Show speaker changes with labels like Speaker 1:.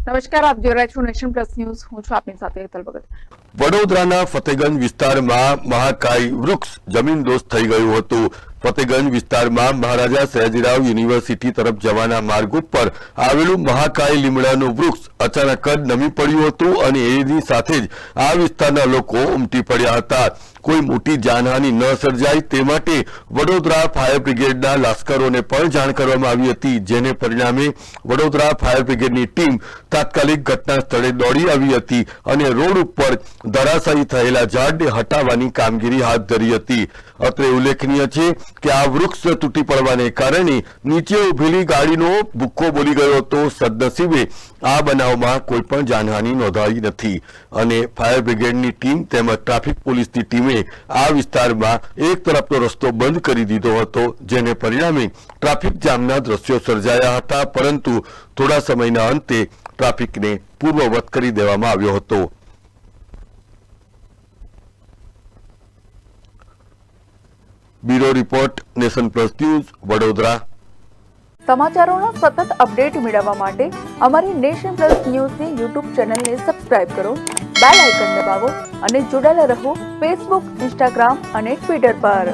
Speaker 1: નમસ્કાર, આપ જોઈ રહ્યા છો નેશન પ્લસ ન્યૂઝ. હું છું આપની સાથે હેતલ ભગત.
Speaker 2: વડોદરાના ફતેગંજ વિસ્તારમાં મહાકાય વૃક્ષ જમીનદોસ્ત થઈ ગયું હતું. ફતેગંજ વિસ્તારમાં મહારાજા સયાજીરાવ યુનિવર્સિટી તરફ જવાના માર્ગ ઉપર આવેલું મહાકાય લીમડાનું વૃક્ષ અચાનક જ નમી પડ્યું હતું અને એની સાથે જ આ વિસ્તારના લોકો ઉમટી પડ્યા હતા. કોઈ મોટી જાનહાનિ ન સર્જાય તે માટે વડોદરા ફાયર બ્રિગેડના લાશ્કરોને પણ જાણ કરવામાં આવી હતી, જેને પરિણામે વડોદરા ફાયર બ્રિગેડની ટીમ તાત્કાલિક ઘટના સ્થળે દોડી આવી હતી અને રોડ ઉપર ધરાશાયી થયેલા ઝાડને હટાવવાની કામગીરી હાથ ધરી હતી. અત્રે ઉલ્લેખનીય છે કે આ વૃક્ષ તૂટી પડવાને કારણે નીચે ઉભેલી ગાડીનો ભૂક્કો બોલી ગયો હતો. સદનસીબે આ બનાવમાં કોઈ પણ જાનહાનિ નોંધાઈ નથી અને ફાયર બ્રિગેડની ટીમ તેમજ ટ્રાફિક પોલીસની ટીમે આ વિસ્તારમાં એક તરફનો રસ્તો બંધ કરી દીધો હતો, જેને પરિણામે ટ્રાફિક જામના દ્રશ્યો સર્જાયા હતા, પરંતુ થોડા સમયના અંતે ટ્રાફિકને પૂર્વવત કરી દેવામાં આવ્યો હતો. Bureau report, nation plus news, Vadodara.
Speaker 1: સમાચારોના સતત અપડેટ મેળવવા માટે અમારી નેશન પ્લસ ન્યૂઝની યુટ્યુબ ચેનલને સબસ્ક્રાઇબ કરો, બેલ આઇકન દબાવો અને જોડાયેલા રહો ફેસબુક, ઇન્સ્ટાગ્રામ અને ટ્વિટર પર.